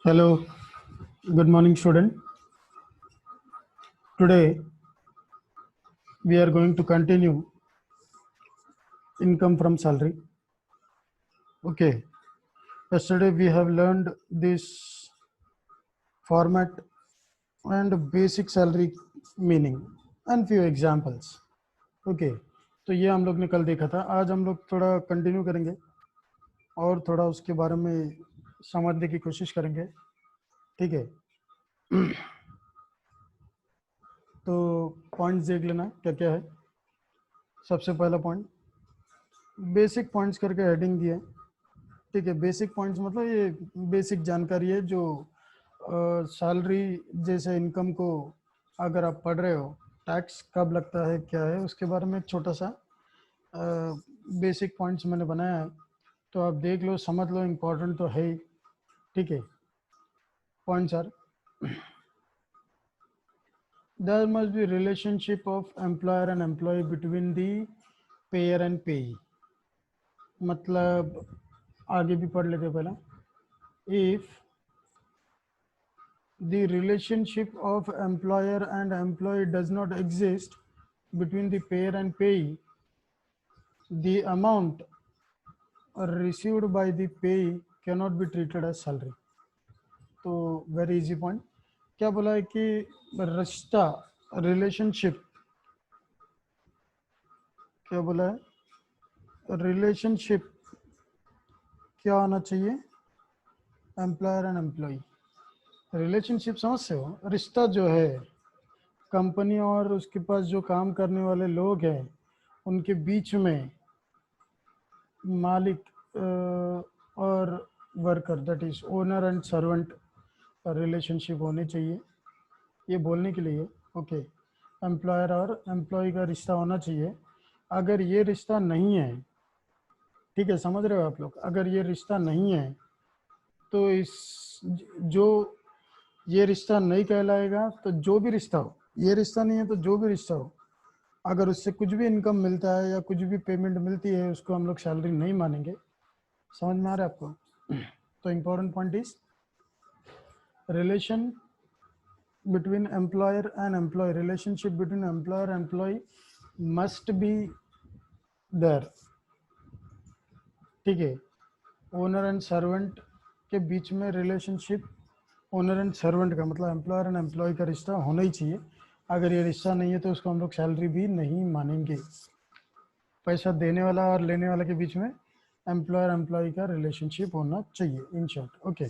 Hello, good morning, student. Today we are going to continue income from salary. Okay, yesterday we have learned this format and basic salary meaning and few examples. Okay, तो ये हम लोग ने कल देखा था. आज हम लोग थोड़ा कंटिन्यू करेंगे और थोड़ा उसके बारे में समझने की कोशिश करेंगे. ठीक है, तो पॉइंट्स देख लेना क्या क्या है. सबसे पहला पॉइंट बेसिक पॉइंट्स करके हेडिंग दिया है. ठीक है, बेसिक पॉइंट्स मतलब ये बेसिक जानकारी है जो सैलरी जैसे इनकम को अगर आप पढ़ रहे हो, टैक्स कब लगता है क्या है उसके बारे में एक छोटा सा बेसिक पॉइंट्स मैंने बनाया है. तो आप देख लो, समझ लो, इम्पोर्टेंट तो है ही. ठीक है, points are there must be relationship of employer and employee between the payer and payee. मतलब आगे भी पढ़ लेते पहला. If the relationship of employer and employee does not exist between the payer and payee, the amount received by the payee cannot be treated as salary. तो very easy point. क्या बोला है कि रिश्ता, रिलेशनशिप, क्या बोला है, रिलेशनशिप क्या होना चाहिए, एम्प्लॉयर एंड एम्प्लॉय. रिलेशनशिप समझते हो, रिश्ता जो है कंपनी और उसके पास जो काम करने वाले लोग हैं उनके बीच में मालिक और worker, that is owner and servant relationship होनी चाहिए. ये बोलने के लिए ओके, एम्प्लॉयर और एम्प्लॉय का रिश्ता होना चाहिए. अगर ये रिश्ता नहीं है, ठीक है, समझ रहे हो आप लोग, अगर ये रिश्ता नहीं है तो इस जो ये रिश्ता नहीं कहलाएगा. तो जो भी रिश्ता हो, ये रिश्ता नहीं है तो जो भी रिश्ता हो, अगर उससे कुछ भी इनकम मिलता है या कुछ भी पेमेंट मिलती है उसको हम लोग सैलरी नहीं मानेंगे. समझ में आ रहा है आपको? तो important point is relation between employer and employee, relationship between employer and employee must be there. ठीक है, ओनर एंड सर्वेंट के बीच में रिलेशनशिप, ओनर एंड सर्वेंट का मतलब एम्प्लॉयर एंड एम्प्लॉय का रिश्ता होना ही चाहिए. अगर ये रिश्ता नहीं है तो उसको हम लोग सैलरी भी नहीं मानेंगे. पैसा देने वाला और लेने वाले के बीच में एम्प्लॉयर एम्प्लॉय का रिलेशनशिप होना चाहिए, इन शॉर्ट. ओके,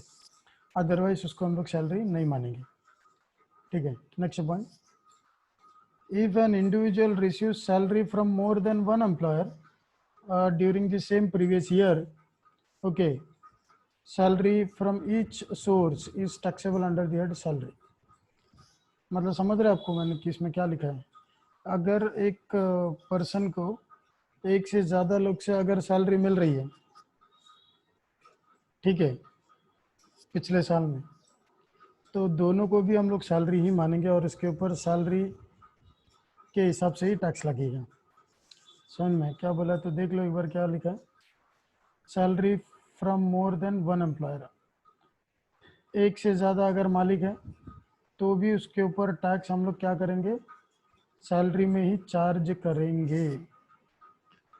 अदरवाइज उसको हम लोग सैलरी नहीं मानेंगे. ठीक है, next point. If an individual receives salary from more than one employer during the same previous year, okay, salary from each source is taxable under the head salary. मतलब समझ रहे आपको मैंने कि इसमें क्या लिखा है. अगर एक पर्सन को एक से ज़्यादा लोग से अगर सैलरी मिल रही है, ठीक है, पिछले साल में, तो दोनों को भी हम लोग सैलरी ही मानेंगे और इसके ऊपर सैलरी के हिसाब से ही टैक्स लगेगा. समझ में क्या बोला? तो देख लो एक बार क्या लिखा है. Salary from more than one employer, एक से ज़्यादा अगर मालिक है तो भी उसके ऊपर टैक्स हम लोग क्या करेंगे, सैलरी में ही चार्ज करेंगे.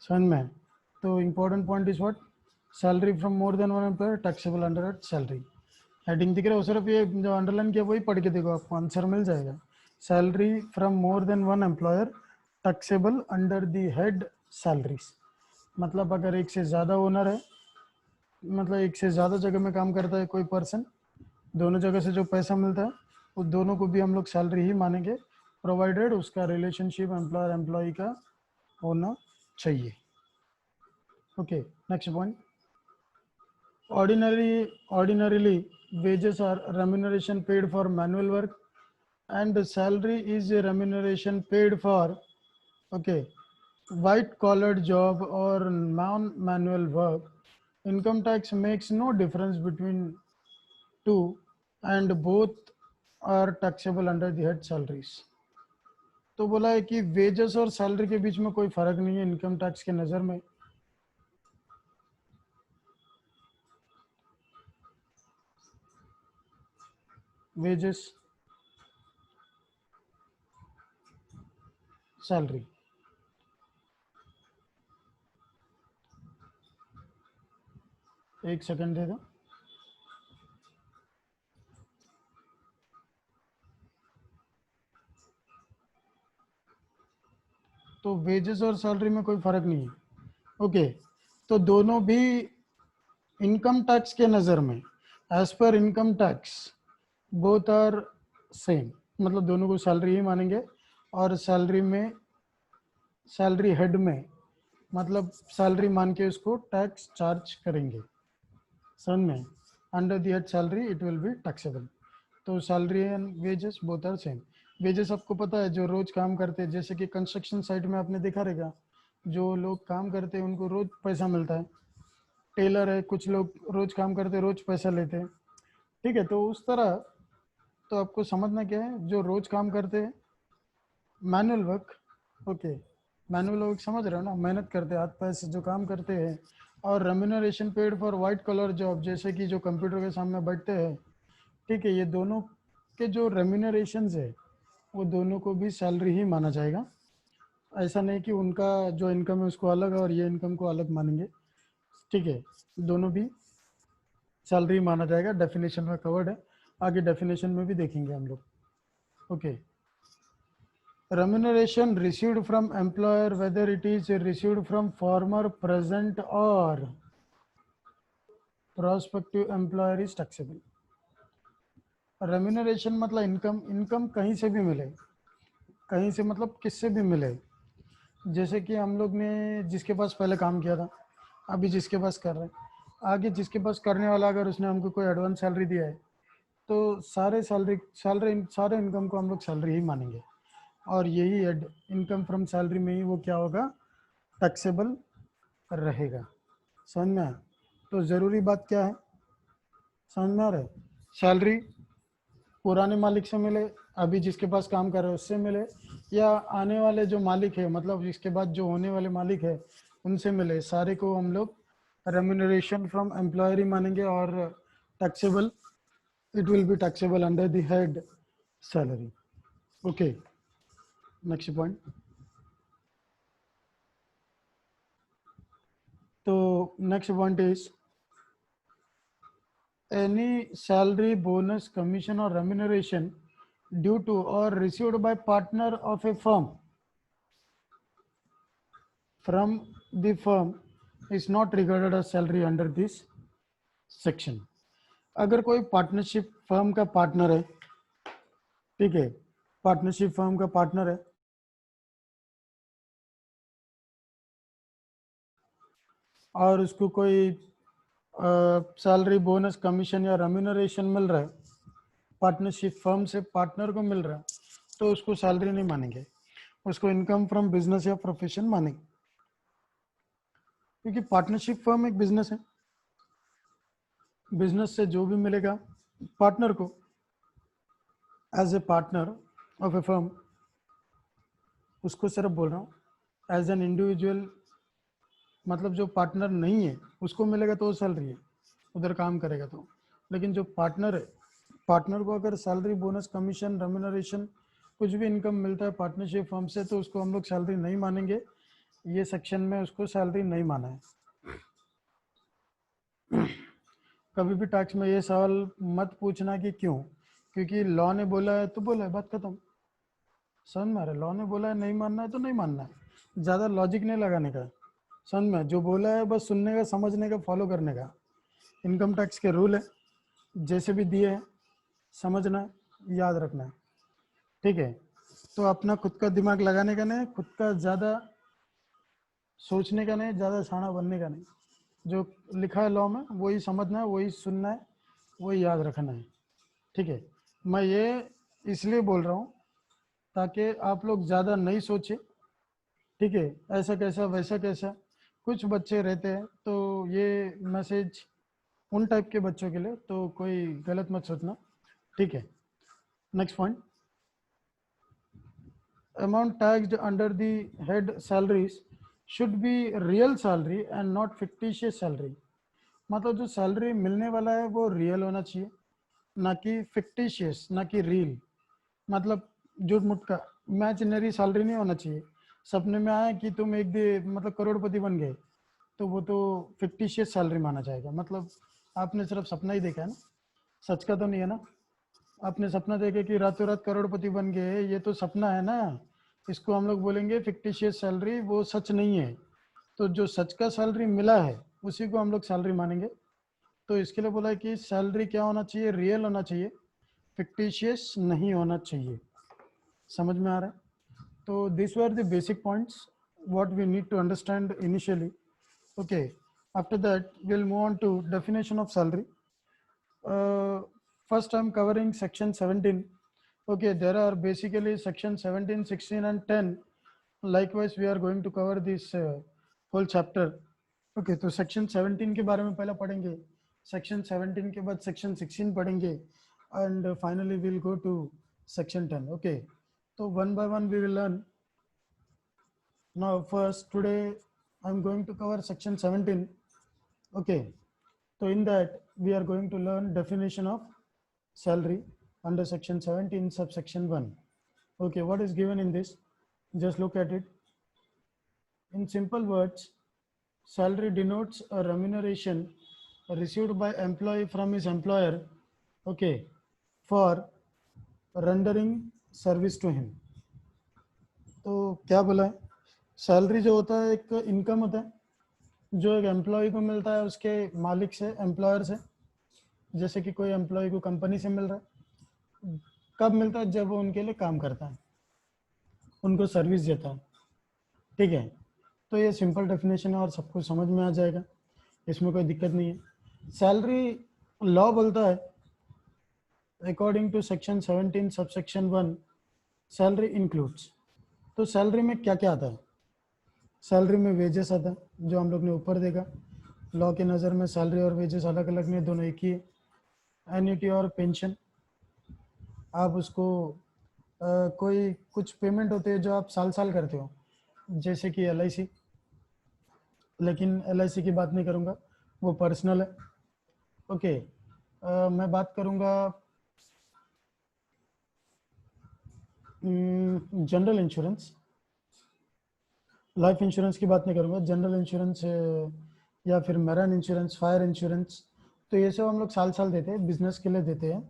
समझ में? तो important point is what, salary from more than one employer taxable under salary. Heading दिख रहा है, सिर्फ ये जो अंडरलाइन किया वही पढ़ के देखो, आपको आंसर मिल जाएगा. Salary from more than one employer taxable under the head salaries. मतलब अगर एक से ज़्यादा ओनर है, मतलब एक से ज़्यादा जगह में काम करता है कोई पर्सन, दोनों जगह से जो पैसा मिलता है उस दोनों को भी हम लोग सैलरी ही मानेंगे, प्रोवाइडेड उसका रिलेशनशिप एम्प्लॉयर एम्प्लॉय का होना चाहिए. Okay, next point. Ordinarily wages are remuneration paid for manual work and salary is a remuneration paid for, okay, white collared job or non manual work. Income tax makes no difference between two and both are taxable under the head salaries. तो बोला है कि wages और salary के बीच में कोई फर्क नहीं है इनकम टैक्स के नज़र में. Wages, salary. एक सेकंड दे दो। तो वेजेस और सैलरी में कोई फर्क नहीं है। ओके, तो दोनों भी इनकम टैक्स के नज़र में, as per income tax both are same, मतलब दोनों को सैलरी ही मानेंगे। और सैलरी में, सैलरी हेड में, मतलब सैलरी मान के उसको टैक्स चार्ज करेंगे। समझ में? Under the head salary it will be taxable. तो salary and wages both are same. Wages आपको पता है जो रोज काम करते हैं, जैसे कि कंस्ट्रक्शन साइट में आपने देखा रहेगा, जो लोग काम करते हैं उनको रोज पैसा मिलता है। टेलर है, कुछ लोग रोज काम करते हैं, रोज पैसा लेते हैं। ठीक है, तो उस तरह तो आपको समझना क्या है, जो रोज काम करते हैं manual work, okay, manual work समझ रहे हो ना, मेहनत करते हैं, हाथ पैर से जो काम करते हैं, और remuneration paid for white collar job, जैसे कि जो कंप्यूटर के सामने बैठते हैं। ठीक है, ये दोनों के जो रेम्यूनरेशन है वो दोनों को भी सैलरी ही माना जाएगा। ऐसा नहीं कि उनका जो इनकम है उसको अलग और ये इनकम को अलग मानेंगे। ठीक है, दोनों भी सैलरी माना जाएगा, डेफिनेशन में कवर्ड है, आगे डेफिनेशन में भी देखेंगे हम लोग। Okay, remuneration received from employer, whether it is received from former, present or prospective employer is taxable। Remuneration मतलब इनकम, इनकम कहीं से भी मिले, कहीं से मतलब किससे भी मिले। जैसे कि हम लोग ने जिसके पास पहले काम किया था, अभी जिसके पास कर रहे हैं, आगे जिसके पास करने वाला, अगर उसने हमको कोई एडवांस सैलरी दिया है तो सारे सैलरी सैलरी सारे इनकम को हम लोग सैलरी ही मानेंगे। और यही इनकम फ्रॉम सैलरी में ही वो क्या होगा, टैक्सेबल रहेगा। समझ में आया? तो ज़रूरी बात क्या है, समझ में आ रहा है? सैलरी पुराने मालिक से मिले, अभी जिसके पास काम कर रहे हैं उससे मिले, या आने वाले जो मालिक है, मतलब इसके बाद जो होने वाले मालिक है उनसे मिले, सारे को हम लोग रेम्यूनरेशन फ्रॉम एम्प्लॉयर ही मानेंगे। और taxable, it will be taxable under the head salary. Okay, next point. तो next point is any salary, bonus, commission or remuneration due to or received by partner of a firm from the firm is not regarded as salary under this section। अगर कोई partnership firm का partner है, ठीक है, partnership firm का partner है और उसको कोई सैलरी, बोनस, कमीशन या रेम्यूनरेशन मिल रहा है, पार्टनरशिप फर्म से पार्टनर को मिल रहा है, तो उसको सैलरी नहीं मानेंगे, उसको इनकम फ्रॉम बिजनेस या प्रोफेशन मानेंगे। क्योंकि पार्टनरशिप फर्म एक बिजनेस है, बिजनेस से जो भी मिलेगा पार्टनर को as a partner of a firm, उसको सिर्फ बोल रहा हूँ एज एन इंडिविजुअल, मतलब जो पार्टनर नहीं है उसको मिलेगा तो सैलरी है, उधर काम करेगा तो। लेकिन जो पार्टनर है, पार्टनर को अगर सैलरी, बोनस, कमीशन, रेम्यूनरेशन कुछ भी इनकम मिलता है पार्टनरशिप फर्म से, तो उसको हम लोग सैलरी नहीं मानेंगे। ये सेक्शन में उसको सैलरी नहीं माना है। कभी भी टैक्स में ये सवाल मत पूछना कि क्यों, क्योंकि लॉ ने बोला है तो बोला है, बात खत्म। समझ में आ रहा है? लॉ ने बोला है, नहीं मानना है तो नहीं मानना है, ज़्यादा लॉजिक नहीं लगाने का। समझ में? जो बोला है बस सुनने का, समझने का, फॉलो करने का। इनकम टैक्स के रूल है, जैसे भी दिए हैं समझना है, याद रखना है। ठीक है, तो अपना खुद का दिमाग लगाने का नहीं, खुद का ज़्यादा सोचने का नहीं, ज़्यादा शाना बनने का नहीं। जो लिखा है लॉ में वही समझना है, वही सुनना है, वही याद रखना है। ठीक है, मैं ये इसलिए बोल रहा हूँ ताकि आप लोग ज़्यादा नहीं सोचें। ठीक है, ऐसा कैसा वैसा कैसा, कुछ बच्चे रहते हैं, तो ये मैसेज उन टाइप के बच्चों के लिए, तो कोई गलत मत सोचना। ठीक है, next point. Amount taxed under the head salaries should be real salary and not fictitious salary. मतलब जो सैलरी मिलने वाला है वो रियल होना चाहिए, ना कि फिक्टिशियस, ना कि रियल, मतलब झूठ मूठ का इमेजिनरी सैलरी नहीं होना चाहिए। सपने में आया कि तुम एक दिन मतलब करोड़पति बन गए, तो वो तो फिक्टिशियस सैलरी माना जाएगा। मतलब आपने सिर्फ सपना ही देखा है ना, सच का तो नहीं है ना। आपने सपना देखे कि रातों रात करोड़पति बन गए, ये तो सपना है ना, इसको हम लोग बोलेंगे फिक्टिशियस सैलरी, वो सच नहीं है। तो जो सच का सैलरी मिला है उसी को हम लोग सैलरी मानेंगे। तो इसके लिए बोला है कि सैलरी क्या होना चाहिए, रियल होना चाहिए, फिक्टिशियस नहीं होना चाहिए। समझ में आ रहा है? तो this were the basic points what we need to understand initially. Okay, after that we'll move on to definition of salary. uh, First I'm covering section 17. Okay, there are basically section 17, 16 and 10. Likewise we are going to cover this whole chapter. Okay, तो section 17 के बारे में पहले पढ़ेंगे, section 17 के बाद section 16 पढ़ेंगे, and finally we'll go to section 10. Okay, तो one by one we will learn. Now first today I'm going to cover section 17. Okay, so in that we are going to learn definition of salary under section 17 subsection 1. Okay, what is given in this? Just look at it. In simple words, salary denotes a remuneration received by employee from his employer, okay, for rendering service to him. तो क्या बोला है, salary जो होता है एक income होता है जो एक एम्प्लॉय को मिलता है उसके मालिक से, एम्प्लॉयर से। जैसे कि कोई एम्प्लॉय को कंपनी से मिल रहा है, कब मिलता है, जब वो उनके लिए काम करता है, उनको सर्विस देता है। ठीक है, तो ये सिंपल डेफिनेशन है और सबको समझ में आ जाएगा, इसमें कोई दिक्कत नहीं है। सैलरी लॉ बोलता है according to section 17 subsection 1, salary includes. तो सैलरी में क्या क्या आता है? सैलरी में वेजेस आता है जो हम लोग ने ऊपर देखा। लॉ की नज़र में सैलरी और वेजेस अलग अलग नहीं, दोनों एक ही है। एन्युटी और पेंशन, आप उसको कोई कुछ पेमेंट होते हैं जो आप साल साल करते हो, जैसे कि LIC, लेकिन LIC की बात नहीं करूँगा, वो पर्सनल है। ओके, मैं बात करूँगा जनरल इंश्योरेंस, लाइफ इंश्योरेंस की बात नहीं करूँगा, जनरल इंश्योरेंस या फिर मैराइन इंश्योरेंस, फायर इंश्योरेंस। तो ये सब हम लोग साल साल देते हैं, बिजनेस के लिए देते हैं।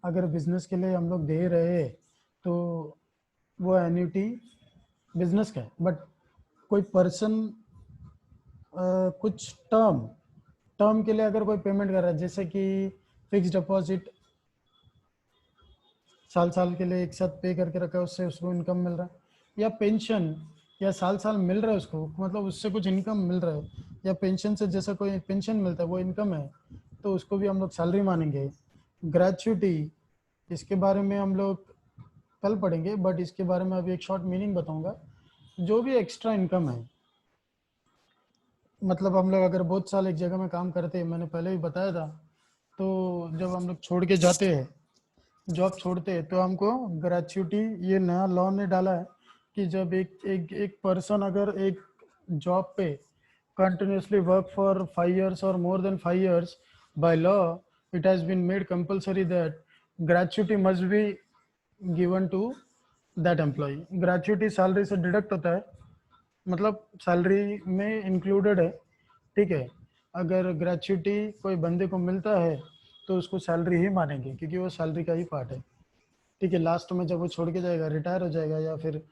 अगर बिजनेस के लिए हम लोग दे रहे हैं तो वो एन्यूटी बिजनेस का है। बट कोई पर्सन कुछ टर्म के लिए अगर कोई पेमेंट कर रहा है, जैसे कि फिक्स डिपॉजिट साल साल के लिए एक साथ पे करके रखा है, उससे उसको इनकम मिल रहा है, या पेंशन, या साल साल मिल रहा है उसको, मतलब उससे कुछ इनकम मिल रहा है, या पेंशन से जैसा कोई पेंशन मिलता है वो इनकम है, तो उसको भी हम लोग सैलरी मानेंगे। ग्रेचुटी, इसके बारे में हम लोग कल पढ़ेंगे, बट इसके बारे में अभी एक शॉर्ट मीनिंग बताऊंगा। जो भी एक्स्ट्रा इनकम है, मतलब हम लोग अगर बहुत साल एक जगह में काम करते हैं, मैंने पहले भी बताया था, तो जब हम लोग छोड़ के जाते हैं, जॉब छोड़ते हैं, तो हमको ग्रेचुटी, ये नया लॉ ने डाला है कि जब एक पर्सन अगर एक जॉब पे कंटिन्यूसली वर्क फॉर 5 years और more than 5 years, by law it has been made compulsory that gratuity must be given to that employ. Gratuity salary से डिडक्ट होता है, मतलब सैलरी में इंक्लूडेड है। ठीक है, अगर ग्रेचुटी कोई बंदे को मिलता है तो उसको सैलरी ही मानेंगे, क्योंकि वो सैलरी का ही पार्ट है। ठीक है, लास्ट में जब वो छोड़ के जाएगा, रिटायर हो जाएगा या फिर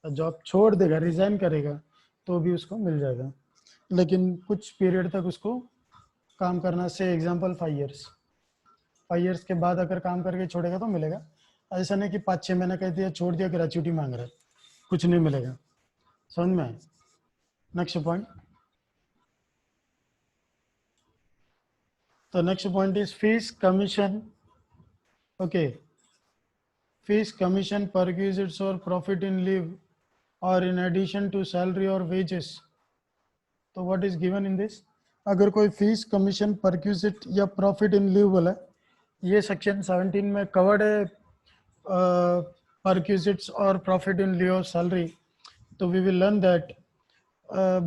जॉब छोड़ देगा, रिजाइन करेगा, तो भी उसको मिल जाएगा। लेकिन कुछ पीरियड तक उसको काम करना, से एग्जांपल 5 years, 5 years के बाद अगर काम करके छोड़ेगा तो मिलेगा। ऐसा नहीं कि 5-6 महीने कह दिया छोड़ दिया, ग्रेचुटी मांग रहा है, कुछ नहीं मिलेगा। समझ में आए? Next point, the next point is fees, commission. Okay, fees, commission, perquisites or profit in lieu or in addition to salary or wages. तो what is given in this? अगर कोई फीस, कमीशन, परक्यूजिट या profit in lieu बोला, ये section 17 में covered है। Perquisites और profit in lieu of salary, तो we will learn that.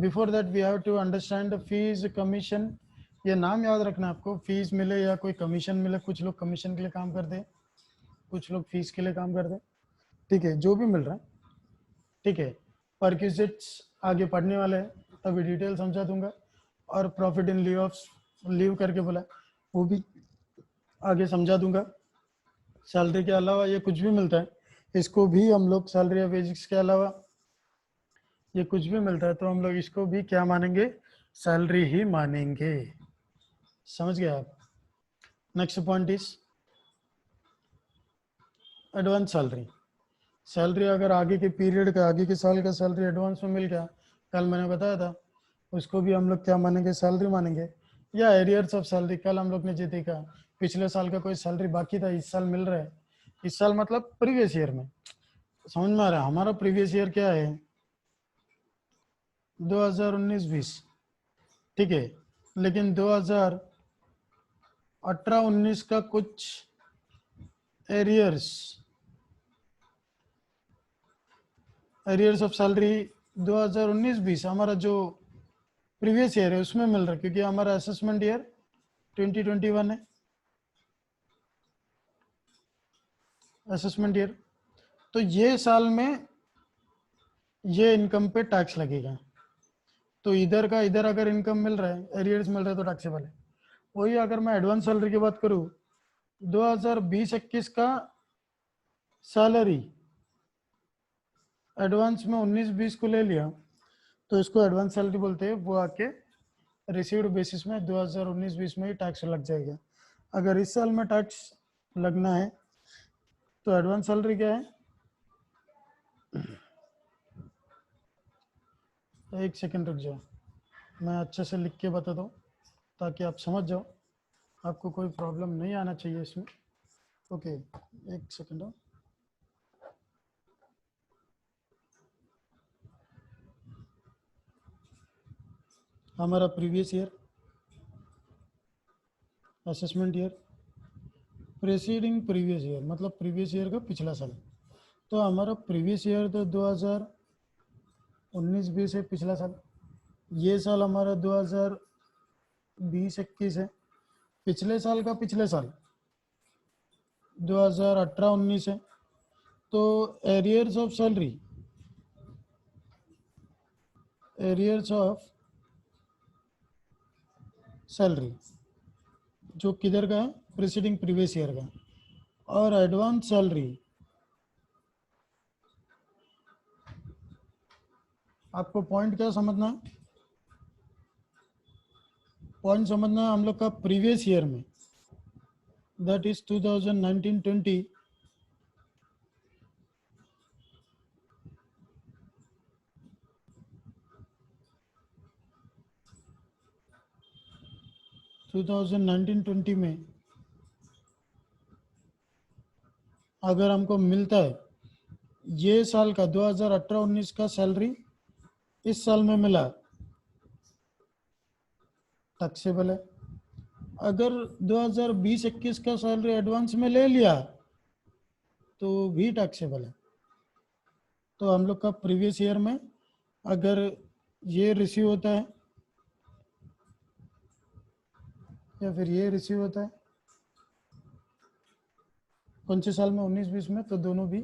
Before that we have to understand the fees, commission ये नाम याद रखना आपको, फीस मिले या कोई कमीशन मिले, कुछ लोग कमीशन के लिए काम करते हैं, कुछ लोग फीस के लिए काम करते हैं, ठीक है, जो भी मिल रहा है, ठीक है। परक्यूजिट्स आगे पढ़ने वाले हैं, तभी डिटेल समझा दूंगा। और profit in lieu of leave करके बोला, वो भी आगे समझा दूंगा। सैलरी के अलावा ये कुछ भी मिलता है, इसको भी हम लोग सैलरी या वेजेस के अलावा ये कुछ भी मिलता है तो हम लोग इसको भी क्या मानेंगे, सैलरी ही मानेंगे। समझ गए आप। Next point is advance salary. Salary अगर आगे के पीरियड का, आगे के साल का सैलरी एडवांस में मिल गया, कल मैंने बताया था, उसको भी हम लोग क्या मानेंगे, सैलरी मानेंगे। या एरियर्स ऑफ सैलरी, कल हम लोग ने जो देखा, पिछले साल का कोई सैलरी बाकी था, इस साल मिल रहा है, इस साल मतलब प्रीवियस ईयर में। समझ में आ रहा है, हमारा प्रीवियस ईयर क्या है, 2019-20, ठीक है। लेकिन 2018-19 का कुछ एरियर्स ऑफ सैलरी 2019-20 हमारा जो प्रीवियस ईयर है उसमें मिल रहा है, क्योंकि हमारा असेसमेंट ईयर 2021 है, असेसमेंट ईयर। तो ये साल में ये इनकम पे टैक्स लगेगा। तो इधर का इधर अगर इनकम मिल रहा है, एरियर्स मिल रहा है, तो टैक्सेबल है। वही अगर मैं एडवांस सैलरी की बात करूँ, 2020-21 का सैलरी एडवांस में 19-20 को ले लिया, तो इसको एडवांस सैलरी बोलते हैं। वो आके रिसीव्ड बेसिस में 2019-20 में ही टैक्स लग जाएगा। अगर इस साल में टैक्स लगना है तो एडवांस सैलरी क्या है, एक सेकंड रुक जाओ, मैं अच्छे से लिख के बता दूँ ताकि आप समझ जाओ, आपको कोई प्रॉब्लम नहीं आना चाहिए इसमें। ओके, एक सेकंड। हमारा previous year, assessment year, preceding previous year मतलब प्रीवियस ईयर का पिछला साल। तो हमारा प्रीवियस ईयर तो 2019-20 है, पिछला साल। ये साल हमारा 2020-21 है, पिछले साल का पिछले साल 2018-19 है। तो arrears of salary, arrears of salary जो किधर का है, प्रीसीडिंग प्रीवियस ईयर का। और एडवांस सैलरी, आपको पॉइंट क्या समझना है, पॉइंट समझना है हम लोग का प्रीवियस ईयर में, दैट इज 2019-20 2019-20 में अगर हमको मिलता है ये साल का 2018-19 का सैलरी इस साल में मिला, टैक्सेबल है। अगर 2020-21 का सैलरी एडवांस में ले लिया तो भी टैक्सेबल है। तो हम लोग का प्रीवियस ईयर में अगर ये रिसीव होता है या फिर ये रिसीव होता है कौन से साल में, 19-20 में, तो दोनों भी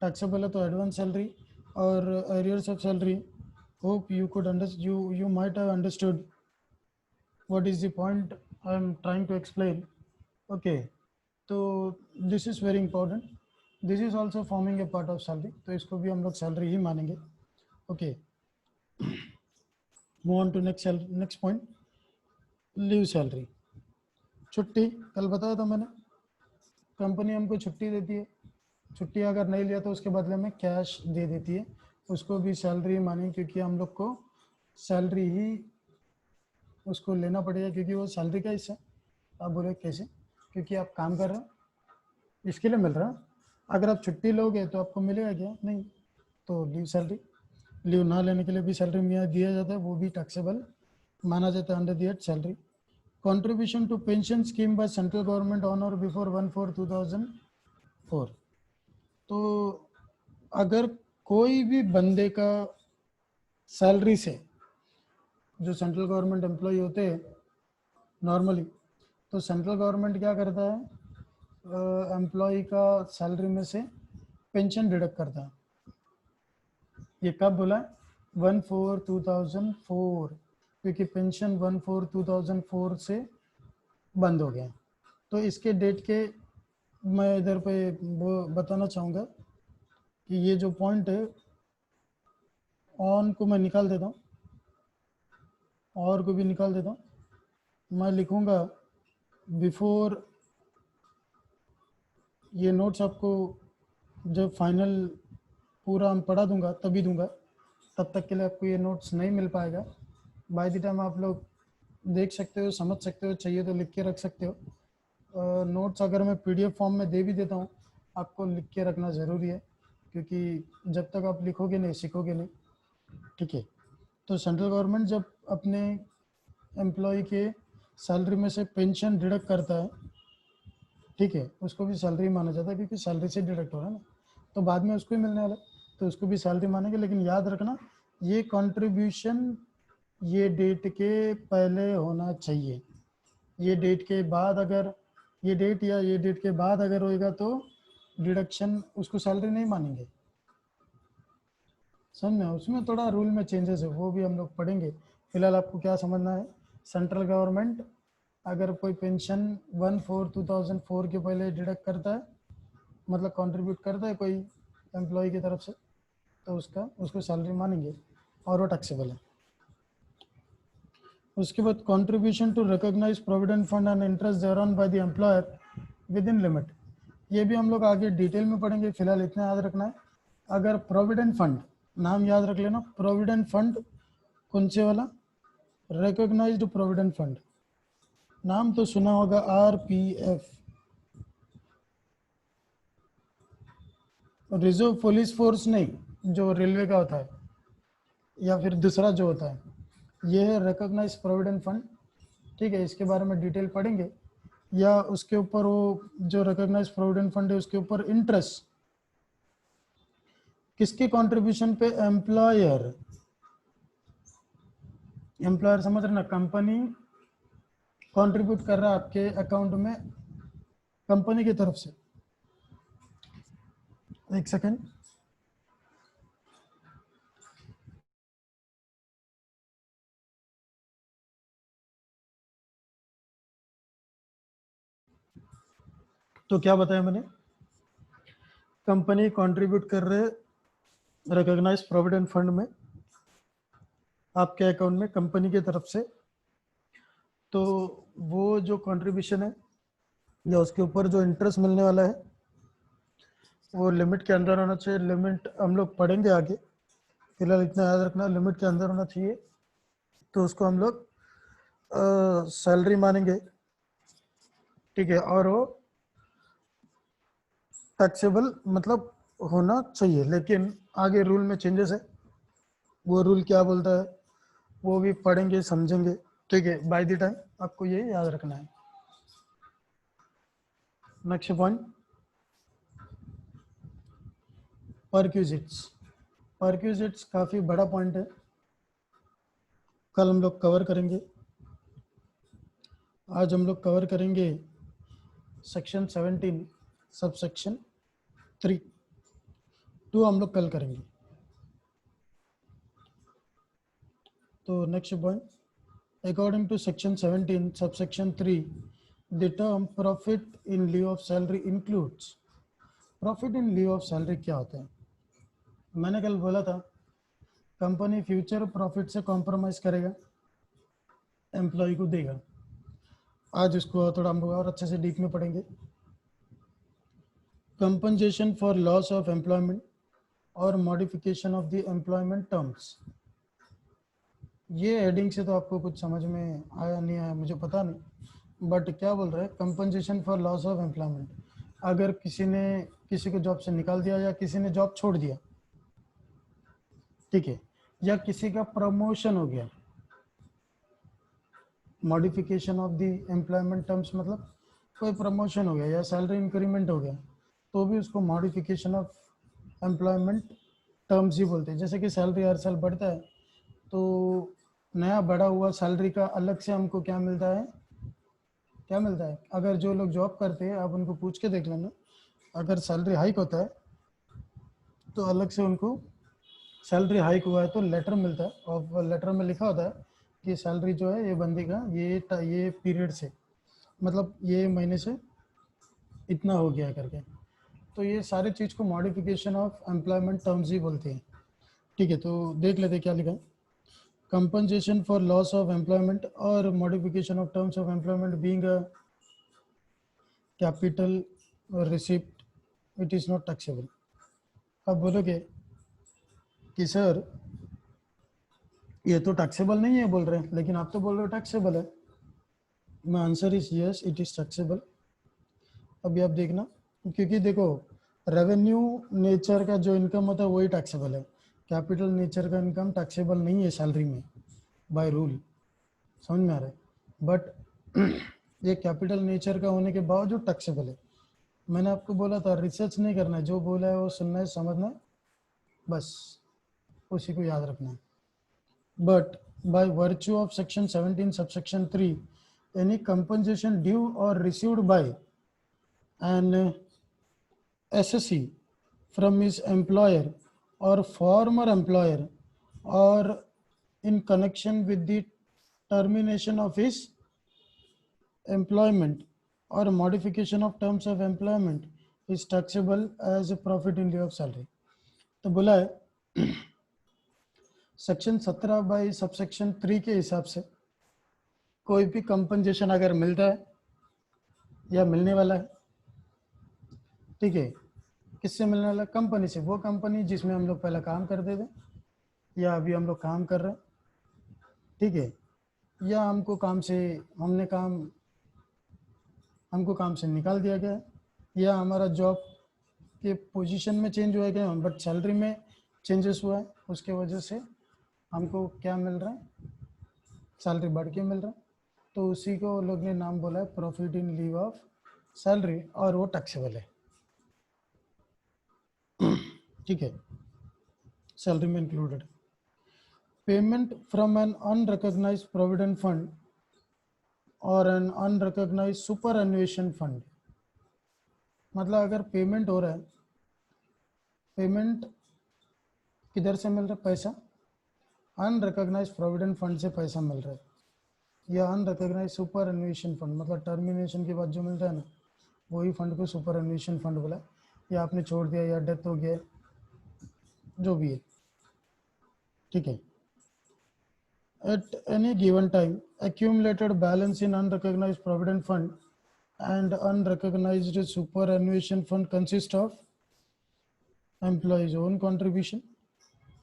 टैक्सेबल है। तो एडवांस सैलरी और arrears of salary, hope you could understand, you might have understood what is the point I am trying to explain. Okay, तो this is very important, this is also forming a part of salary, तो इसको भी हम लोग salary ही मानेंगे। Okay, move on to next point, leave salary. छुट्टी, कल बताया था मैंने, कंपनी हमको छुट्टी देती है, छुट्टी अगर नहीं लिया तो उसके बदले में कैश दे देती है, उसको भी सैलरी मानेंगे, क्योंकि हम लोग को सैलरी ही उसको लेना पड़ेगा, क्योंकि वो सैलरी का हिस्सा। आप बोले कैसे, क्योंकि आप काम कर रहे हो इसके लिए मिल रहा है। अगर आप छुट्टी लोगे तो आपको मिलेगा क्या, नहीं। तो लीव सैलरी, लीव ना लेने के लिए भी सैलरी में दिया जाता है, वो भी टैक्सेबल माना जाता है under the salary. Contribution to pension scheme by central government on or before 1/4/2004। तो अगर कोई भी बंदे का सैलरी से, जो सेंट्रल गवर्नमेंट एम्प्लॉय होते हैं नॉर्मली। तो सेंट्रल गवर्नमेंट क्या करता है, एम्प्लॉय का सैलरी में से पेंशन डिडक्ट करता है। ये कब बोला, 1/4/2004, क्योंकि पेंशन 1/4/2004 से बंद हो गया। तो इसके डेट के मैं इधर पे वो बताना चाहूँगा कि ये जो पॉइंट है, ऑन को मैं निकाल देता हूँ और को भी निकाल देता हूँ। मैं लिखूँगा बिफोर, ये नोट्स आपको जब फाइनल पूरा हम पढ़ा दूंगा तभी दूंगा, तब तक के लिए आपको ये नोट्स नहीं मिल पाएगा। बाय द टाइम आप लोग देख सकते हो, समझ सकते हो, चाहिए तो लिख के रख सकते हो। नोट्स अगर मैं पीडीएफ फॉर्म में दे भी देता हूँ, आपको लिख के रखना ज़रूरी है, क्योंकि जब तक आप लिखोगे नहीं सीखोगे नहीं। ठीक है। तो सेंट्रल गवर्नमेंट जब अपने एम्प्लॉय के सैलरी में से पेंशन डिडक्ट करता है, ठीक है, उसको भी सैलरी माना जाता है क्योंकि सैलरी से डिडक्ट हो रहा है ना, तो बाद में उसको ही मिलने वाला है, तो उसको भी सैलरी मानेंगे। लेकिन याद रखना, ये कंट्रीब्यूशन ये डेट के पहले होना चाहिए। ये डेट के बाद अगर ये डेट या ये डेट के बाद अगर होएगा तो डिडक्शन उसको सैलरी नहीं मानेंगे। समझ, उसमें थोड़ा रूल में चेंजेस है, वो भी हम लोग पढ़ेंगे। फिलहाल आपको क्या समझना है, सेंट्रल गवर्नमेंट अगर कोई पेंशन 1/4/2004 के पहले डिडक्ट करता है, मतलब कंट्रीब्यूट करता है कोई एम्प्लॉय की तरफ से, तो उसको सैलरी मानेंगे और वो टैक्सेबल है। उसके बाद contribution to recognised provident fund and interest thereon by the employer within limit, ये भी हम लोग आगे डिटेल में पढ़ेंगे। फिलहाल इतना याद रखना है, अगर प्रोविडेंट फंड, नाम याद रख लेना, प्रोविडेंट फंड कौन से वाला, रिकॉग्नाइज्ड प्रोविडेंट फंड, नाम तो सुना होगा, आरपीएफ, रिजर्व पुलिस फोर्स नहीं जो रेलवे का होता है, या फिर दूसरा जो होता है, ये है रिकॉग्नाइज प्रोविडेंट फंड। ठीक है, इसके बारे में डिटेल पढ़ेंगे। या उसके ऊपर वो जो रिकॉग्नाइज प्रोविडेंट फंड है उसके ऊपर इंटरेस्ट किसके कंट्रीब्यूशन पे, एम्प्लॉयर, एम्प्लॉयर समझ रहे ना, कंपनी कंट्रीब्यूट कर रहा है आपके अकाउंट में कंपनी की तरफ से। एक सेकेंड, तो क्या बताया मैंने, कंपनी कंट्रीब्यूट कर रहे रिकॉग्नाइज प्रोविडेंट फंड में आपके अकाउंट में कंपनी की तरफ से, तो वो जो कंट्रीब्यूशन है या उसके ऊपर जो इंटरेस्ट मिलने वाला है वो लिमिट के अंदर होना चाहिए। लिमिट हम लोग पढ़ेंगे आगे, फिलहाल इतना याद रखना, लिमिट के अंदर होना चाहिए, तो उसको हम लोग सैलरी मानेंगे। ठीक है, और वो टैक्सेबल मतलब होना चाहिए, लेकिन आगे रूल में चेंजेस है, वो रूल क्या बोलता है वो भी पढ़ेंगे समझेंगे। ठीक है, बाय द टाइम आपको ये याद रखना है। Next point, perquisites. परक्यूजिट्स काफ़ी बड़ा पॉइंट है, कल हम लोग कवर करेंगे। आज हम लोग कवर करेंगे सेक्शन 17 सब सेक्शन 3 हम लोग कल करेंगे। तो next point, according to section 17 subsection 3 the term profit in lieu of salary includes. Profit in lieu of salary क्या होता है, मैंने कल बोला था कंपनी फ्यूचर प्रॉफिट से कॉम्प्रोमाइज करेगा, एम्प्लॉय को देगा। आज इसको थोड़ा हम और अच्छे से डीप में पढ़ेंगे। Compensation for loss of employment और modification of the employment terms, ये हेडिंग से तो आपको कुछ समझ में आया नहीं आया मुझे पता नहीं, बट क्या बोल रहा है, compensation for loss of employment, अगर किसी ने किसी को जॉब से निकाल दिया या किसी ने जॉब छोड़ दिया, ठीक है, या किसी का प्रमोशन हो गया, modification of the employment terms मतलब कोई प्रमोशन हो गया या सैलरी इंक्रीमेंट हो गया, तो भी उसको मॉडिफिकेशन ऑफ एम्प्लॉयमेंट टर्म्स ही बोलते हैं। जैसे कि सैलरी हर साल बढ़ता है, तो नया बढ़ा हुआ सैलरी का अलग से हमको क्या मिलता है, क्या मिलता है? अगर जो लोग जॉब करते हैं आप उनको पूछ के देख लेना, अगर सैलरी हाइक होता है तो अलग से उनको सैलरी हाइक हुआ है तो लेटर मिलता है, और लेटर में लिखा होता है कि सैलरी जो है ये बंदी का ये पीरियड से, मतलब ये महीने से इतना हो गया करके। तो ये सारी चीज़ को मॉडिफिकेशन ऑफ एम्प्लॉयमेंट टर्म्स ही बोलते हैं। ठीक है, तो देख लेते क्या लिखा है। Compensation for loss of employment और modification of terms of employment being a capital receipt it is not taxable. अब बोलोगे कि सर ये तो टैक्सेबल नहीं है बोल रहे हैं, लेकिन आप तो बोल रहे हो टैक्सेबल है। My answer is yes, it is taxable. अभी आप देखना, क्योंकि देखो रेवेन्यू नेचर का जो इनकम होता है वही टैक्सेबल है, कैपिटल नेचर का इनकम टैक्सेबल नहीं है सैलरी में बाय रूल। समझ में आ रहा है? बट ये कैपिटल नेचर का होने के बावजूद टैक्सेबल है। मैंने आपको बोला था रिसर्च नहीं करना है, जो बोला है वो सुनना है, समझना है, बस उसी को याद रखना है। But by virtue of section 17 subsection 3, any compensation due or received by an SSE from his employer or former employer or in connection with the termination of his employment or modification of terms of employment is taxable as a profit in lieu of salary। तो बोला है section 17 by subsection 3 के हिसाब से कोई भी compensation अगर मिलता है या मिलने वाला है, ठीक है, किससे मिलने वाला? कंपनी से। वो कंपनी जिसमें हम लोग पहले काम करते थे या अभी हम लोग काम कर रहे हैं, ठीक है, या हमको काम से निकाल दिया गया है, या हमारा जॉब के पोजीशन में चेंज हुआ गया बट सैलरी में चेंजेस हुआ है, उसके वजह से हमको क्या मिल रहा है? सैलरी बढ़ के मिल रहा है। तो उसी को लोग ने नाम बोला है profit in lieu of salary, और वो टैक्सेबल है। ठीक है, सैलरी में included. Payment from an unrecognised provident fund or an unrecognised superannuation fund, मतलब अगर पेमेंट हो रहा है, पेमेंट किधर से मिल रहा है? पैसा अनरिकॉग्नाइज्ड प्रोविडेंट फंड से पैसा मिल रहा है, या अनरिकॉग्नाइज्ड सुपरएन्युएशन फंड, मतलब टर्मिनेशन के बाद जो मिलता है ना, वही फंड को सुपरएन्युएशन फंड बोला। या आपने छोड़ दिया या डेथ हो गया, जो भी है, ठीक है। At any given time, accumulated balance in unrecognized provident fund and unrecognized superannuation fund consist of employees' own contribution,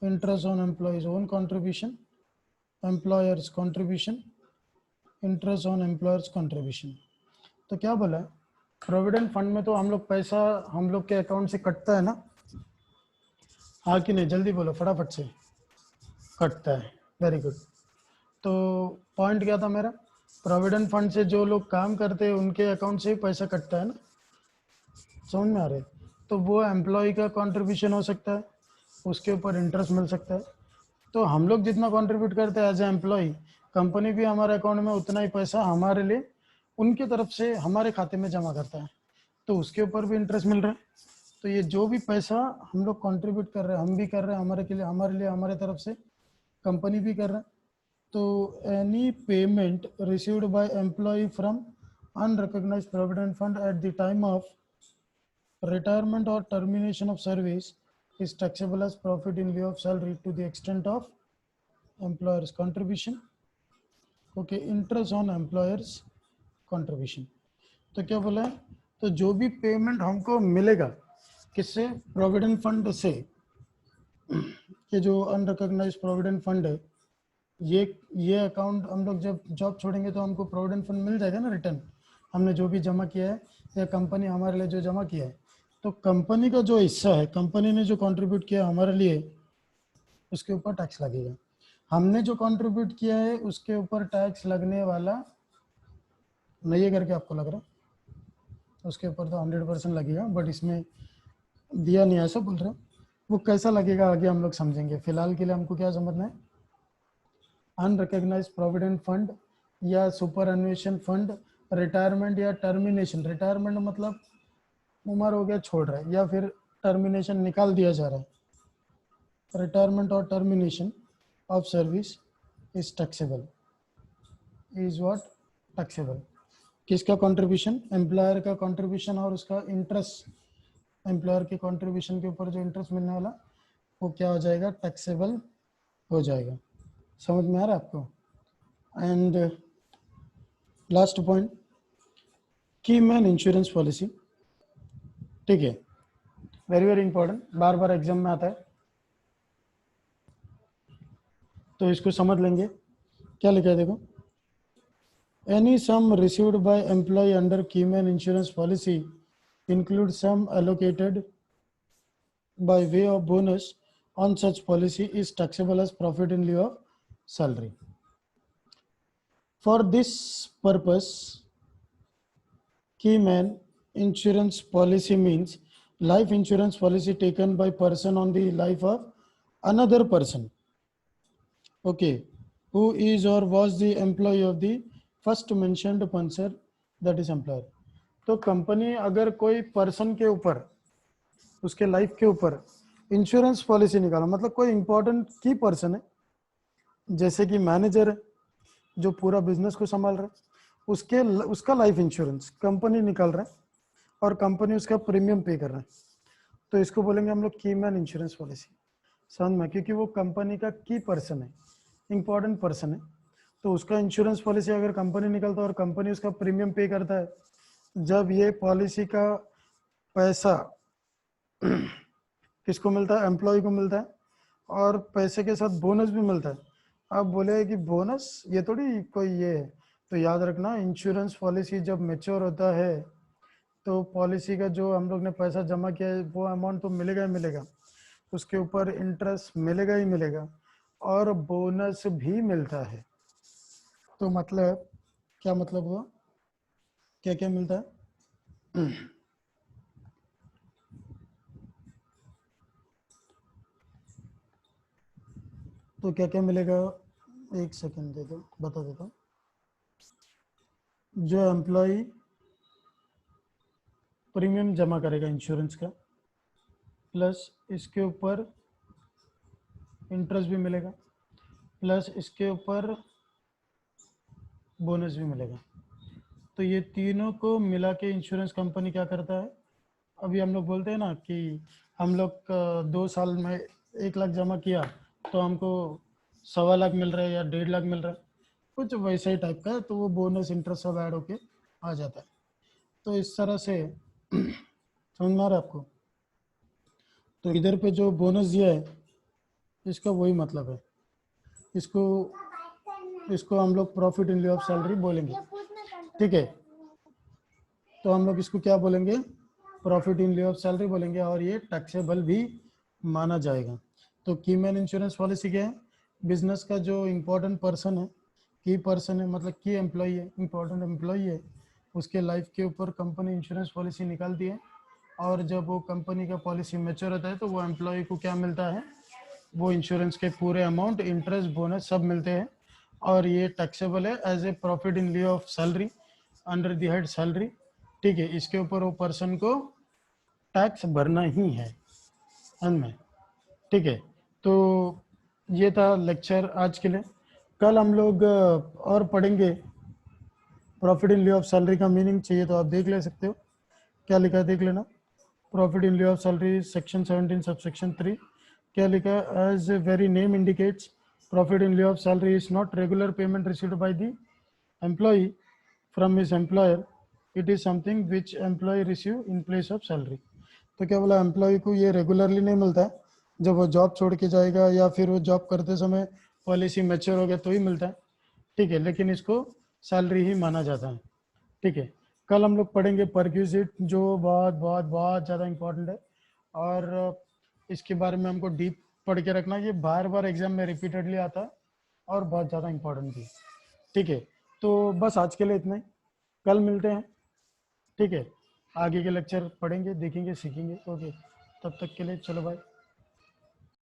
interest on employees' own contribution, employers' contribution, interest on employers' contribution। तो क्या बोला है? प्रोविडेंट फंड में तो हम लोग पैसा हम लोग के अकाउंट से कटता है ना, हाँ कि नहीं? जल्दी बोलो, फटाफट से। कटता है, वेरी गुड। तो पॉइंट क्या था मेरा? प्रोविडेंट फंड से जो लोग काम करते हैं उनके अकाउंट से ही पैसा कटता है ना, समझ में आ रहा है? तो वो एम्प्लॉय का कंट्रीब्यूशन हो सकता है, उसके ऊपर इंटरेस्ट मिल सकता है। तो हम लोग जितना कंट्रीब्यूट करते हैं एज ए एम्प्लॉय, कंपनी भी हमारे अकाउंट में उतना ही पैसा हमारे लिए उनके तरफ से हमारे खाते में जमा करता है, तो उसके ऊपर भी इंटरेस्ट मिल रहा है। तो ये जो भी पैसा हम लोग कंट्रीब्यूट कर रहे हैं, हम भी कर रहे हैं हमारे लिए हमारे तरफ से, कंपनी भी कर रहा है। तो any payment received by employ from unrecognised provident fund at the time of retirement or termination of service is taxable as profit in lieu of salary to the extent of employer's contribution, okay, interest on employer's contribution। तो क्या बोला है? तो जो भी payment हमको मिलेगा किससे? प्रोविडेंट फंड से। ये जो अनरिकॉग्नाइज प्रोविडेंट फंड है, ये अकाउंट हम लोग जब जॉब छोड़ेंगे तो हमको प्रोविडेंट फंड मिल जाएगा ना रिटर्न, हमने जो भी जमा किया है या कंपनी हमारे लिए जो जमा किया है। तो कंपनी का जो हिस्सा है, कंपनी ने जो कंट्रीब्यूट किया हमारे लिए, उसके ऊपर टैक्स लगेगा। हमने जो कंट्रीब्यूट किया है उसके ऊपर टैक्स लगने वाला नहीं है करके आपको लग रहा है? उसके ऊपर तो 100% लगेगा, बट इसमें दिया नहीं, ऐसा बोल रहा हूँ। वो कैसा लगेगा आगे हम लोग समझेंगे, फिलहाल के लिए हमको क्या समझना है? अनरिकॉग्नाइज्ड प्रोविडेंट फंड या सुपरएन्युएशन फंड रिटायरमेंट या टर्मिनेशन, रिटायरमेंट मतलब उम्र हो गया छोड़ रहा है, या फिर टर्मिनेशन निकाल दिया जा रहा है, रिटायरमेंट और termination of service is taxable, is what taxable. किसका कंट्रीब्यूशन, एम्प्लॉयर का कंट्रीब्यूशन और उसका इंटरेस्ट, एम्प्लॉयर के कंट्रीब्यूशन के ऊपर जो इंटरेस्ट मिलने वाला वो क्या हो जाएगा, टैक्सेबल हो जाएगा। समझ में आ रहा है आपको। एंड लास्ट पॉइंट, की मैन इंश्योरेंस पॉलिसी, ठीक है, वेरी वेरी इंपॉर्टेंट, बार बार एग्जाम में आता है, तो इसको समझ लेंगे। क्या लिखा है देखो, any sum received by employee under keyman insurance policy include sum allocated by way of bonus on such policy is taxable as profit in lieu of salary. For this purpose, keyman insurance policy means life insurance policy taken by person on the life of another person, okay, who is or was the employee of the first mentioned person, that is employer. तो company अगर कोई person के ऊपर, उसके life के ऊपर insurance policy निकाला, मतलब कोई इंपॉर्टेंट की पर्सन है, जैसे कि मैनेजर है जो पूरा बिजनेस को संभाल रहा है, उसका लाइफ इंश्योरेंस कंपनी निकाल रहा है और कंपनी उसका प्रीमियम पे कर रहा है, तो इसको बोलेंगे हम लोग की मैन इंश्योरेंस पॉलिसी। समझ में, क्योंकि वो कंपनी का की पर्सन है, इंपॉर्टेंट पर्सन है, तो उसका इंश्योरेंस पॉलिसी अगर कंपनी निकलता है और कंपनी उसका प्रीमियम पे करता है, जब ये पॉलिसी का पैसा किसको मिलता है, एम्प्लॉय को मिलता है, और पैसे के साथ बोनस भी मिलता है। आप बोले कि बोनस ये थोड़ी कोई ये है, तो याद रखना इंश्योरेंस पॉलिसी जब मैच्योर होता है तो पॉलिसी का जो हम लोग ने पैसा जमा किया है वो अमाउंट तो मिलेगा ही मिलेगा, उसके ऊपर इंटरेस्ट मिलेगा ही मिलेगा, और बोनस भी मिलता है। तो मतलब क्या मतलब हुआ, क्या क्या मिलता है तो क्या क्या मिलेगा, एक सेकंड दे दो, बता देता हूँ। जो एम्प्लॉय प्रीमियम जमा करेगा इंश्योरेंस का, प्लस इसके ऊपर इंटरेस्ट भी मिलेगा, प्लस इसके ऊपर बोनस भी मिलेगा, तो ये तीनों को मिला के इंश्योरेंस कंपनी क्या करता है, अभी हम लोग बोलते हैं ना कि हम लोग 2 साल में 1 लाख जमा किया तो हमको 1.25 लाख मिल रहा है या 1.5 लाख मिल रहा है, कुछ वैसा ही टाइप का है, तो वो बोनस इंटरेस्ट सब ऐड होके आ जाता है। तो इस तरह से समझ में आ रहा है आपको। तो इधर पे जो बोनस दिया है इसका वही मतलब है, इसको इसको हम लोग profit in lieu of salary बोलेंगे, ठीक है। तो हम लोग इसको क्या बोलेंगे, profit in lieu of salary बोलेंगे, और ये टैक्सेबल भी माना जाएगा। तो की मैन इंश्योरेंस पॉलिसी क्या है, बिजनेस का जो इम्पोर्टेंट पर्सन है, की पर्सन है मतलब की एम्प्लॉय है, इम्पोर्टेंट एम्प्लॉय है, उसके लाइफ के ऊपर कंपनी इंश्योरेंस पॉलिसी निकालती है, और जब वो कंपनी का पॉलिसी मैच्योर होता है तो वो एम्प्लॉय को क्या मिलता है, वो इंश्योरेंस के पूरे अमाउंट, इंटरेस्ट, बोनस सब मिलते हैं, और ये टैक्सेबल है as a profit in lieu of salary under the head salary, ठीक है। इसके ऊपर वो पर्सन को टैक्स भरना ही है में, ठीक है। तो ये था लेक्चर आज के लिए। कल हम लोग और पढ़ेंगे, profit in lieu of salary का मीनिंग चाहिए तो आप देख ले सकते हो, क्या लिखा है देख लेना। Profit in lieu of salary section 17 subsection 3 क्या लिखा है, as a very name indicates profit in lieu of salary is not regular payment received by the employ from his employer, it is something which employ receive in place of salary. तो क्या बोला, employ को ये regularly नहीं मिलता है, जब वो जॉब छोड़ के जाएगा या फिर वो जॉब करते समय पॉलिसी मैच्योर हो गया तो ही मिलता है, ठीक है, लेकिन इसको सैलरी ही माना जाता है, ठीक है। कल हम लोग पढ़ेंगे परक्यूजिट, जो बहुत बहुत बहुत ज़्यादा इंपॉर्टेंट है, और इसके बारे में हमको डीप पढ़ के रखना, ये बार बार एग्जाम में रिपीटेडली आता है और बहुत ज़्यादा इंपॉर्टेंट भी, ठीक है। तो बस आज के लिए इतना ही, कल मिलते हैं, ठीक है। आगे के लेक्चर पढ़ेंगे, देखेंगे, सीखेंगे, ओके। तब तक के लिए चलो बाय।